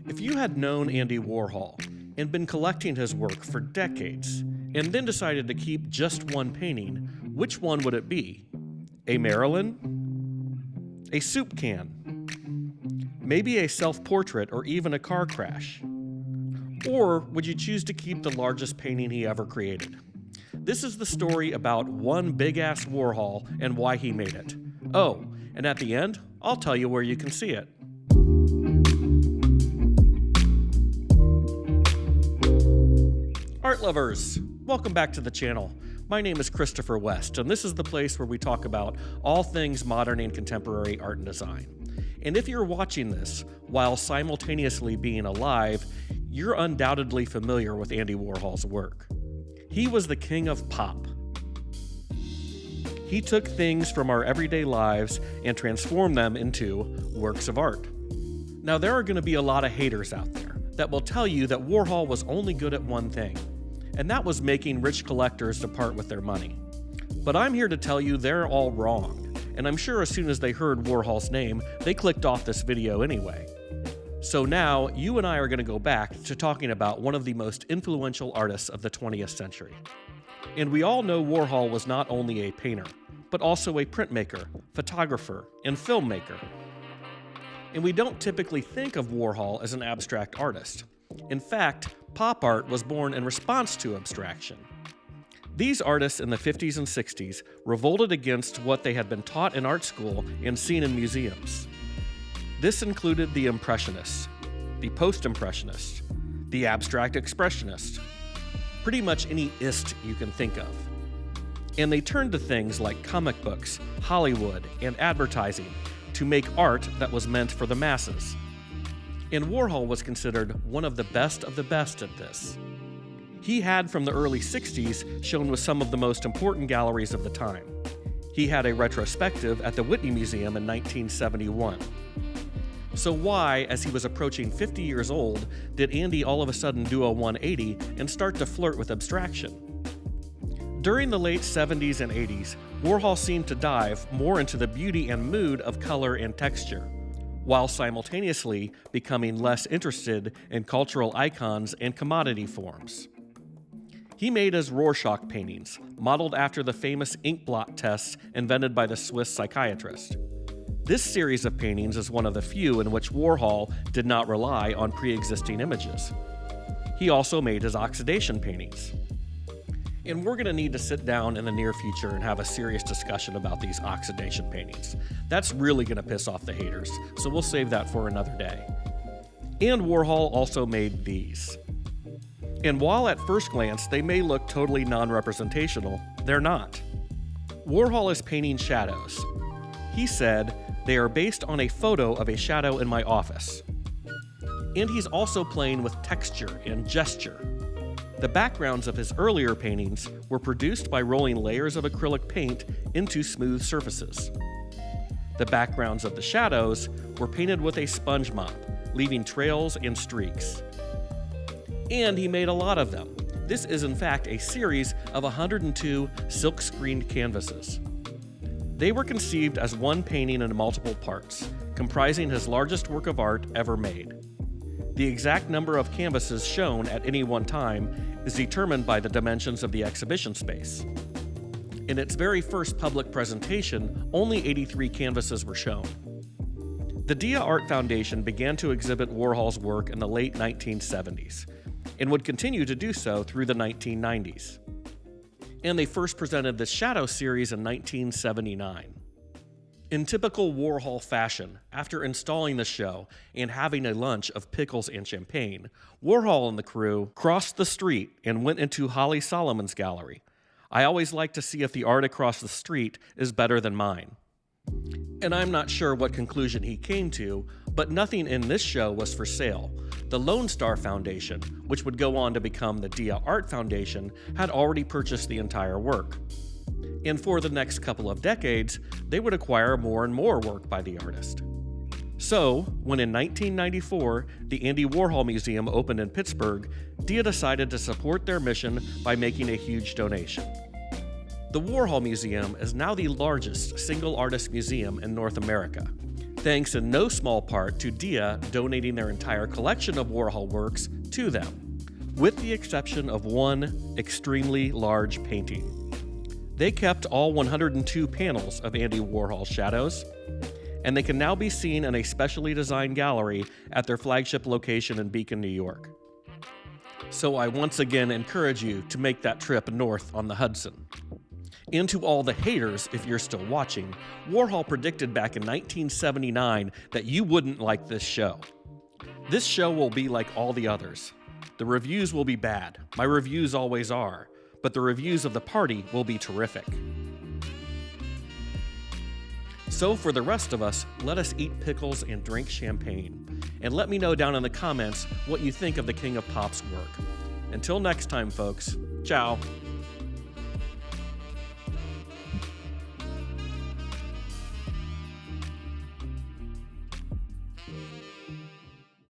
If you had known Andy Warhol and been collecting his work for decades, and then decided to keep just one painting, which one would it be? A Marilyn? A soup can? Maybe a self-portrait or even a car crash? Or would you choose to keep the largest painting he ever created? This is the story about one big-ass Warhol and why he made it. Oh, and at the end, I'll tell you where you can see it. Art lovers, welcome back to the channel. My name is Christopher West, and this is the place where we talk about all things modern and contemporary art and design. And if you're watching this while simultaneously being alive, you're undoubtedly familiar with Andy Warhol's work. He was the king of pop. He took things from our everyday lives and transformed them into works of art. Now, there are going to be a lot of haters out there that will tell you that Warhol was only good at one thing, and that was making rich collectors depart with their money. But I'm here to tell you they're all wrong, and I'm sure as soon as they heard Warhol's name, they clicked off this video anyway. So now, you and I are going to go back to talking about one of the most influential artists of the 20th century. And we all know Warhol was not only a painter, but also a printmaker, photographer, and filmmaker. And we don't typically think of Warhol as an abstract artist. In fact, pop art was born in response to abstraction. These artists in the 50s and 60s revolted against what they had been taught in art school and seen in museums. This included the Impressionists, the Post-Impressionists, the Abstract Expressionists, pretty much any ist you can think of. And they turned to things like comic books, Hollywood, and advertising to make art that was meant for the masses. And Warhol was considered one of the best at this. He had, from the early 60s, shown with some of the most important galleries of the time. He had a retrospective at the Whitney Museum in 1971. So why, as he was approaching 50 years old, did Andy all of a sudden do a 180 and start to flirt with abstraction? During the late 70s and 80s, Warhol seemed to dive more into the beauty and mood of color and texture, while simultaneously becoming less interested in cultural icons and commodity forms. He made his Rorschach paintings, modeled after the famous ink blot tests invented by the Swiss psychiatrist. This series of paintings is one of the few in which Warhol did not rely on pre-existing images. He also made his oxidation paintings. And we're going to need to sit down in the near future and have a serious discussion about these oxidation paintings. That's really going to piss off the haters, so we'll save that for another day. And Warhol also made these. And while at first glance they may look totally non-representational, they're not. Warhol is painting shadows. He said, "They are based on a photo of a shadow in my office." And he's also playing with texture and gesture. The backgrounds of his earlier paintings were produced by rolling layers of acrylic paint into smooth surfaces. The backgrounds of the shadows were painted with a sponge mop, leaving trails and streaks. And he made a lot of them. This is in fact a series of 102 silk-screened canvases. They were conceived as one painting in multiple parts, comprising his largest work of art ever made. The exact number of canvases shown at any one time is determined by the dimensions of the exhibition space. In its very first public presentation, only 83 canvases were shown. The Dia Art Foundation began to exhibit Warhol's work in the late 1970s, and would continue to do so through the 1990s. And they first presented the Shadow series in 1979. In typical Warhol fashion, after installing the show and having a lunch of pickles and champagne, Warhol and the crew crossed the street and went into Holly Solomon's gallery. I always like to see if the art across the street is better than mine. And I'm not sure what conclusion he came to, but nothing in this show was for sale. The Lone Star Foundation, which would go on to become the Dia Art Foundation, had already purchased the entire work. And for the next couple of decades, they would acquire more and more work by the artist. So, when in 1994, the Andy Warhol Museum opened in Pittsburgh, Dia decided to support their mission by making a huge donation. The Warhol Museum is now the largest single artist museum in North America. thanks in no small part to Dia donating their entire collection of Warhol works to them, with the exception of one extremely large painting. They kept all 102 panels of Andy Warhol shadows, and they can now be seen in a specially designed gallery at their flagship location in Beacon, New York. So I once again encourage you to make that trip north on the Hudson. And to all the haters, if you're still watching, Warhol predicted back in 1979 that you wouldn't like this show. This show will be like all the others. The reviews will be bad. My reviews always are. But the reviews of the party will be terrific. So for the rest of us, let us eat pickles and drink champagne. And let me know down in the comments what you think of the King of Pop's work. Until next time, folks. Ciao.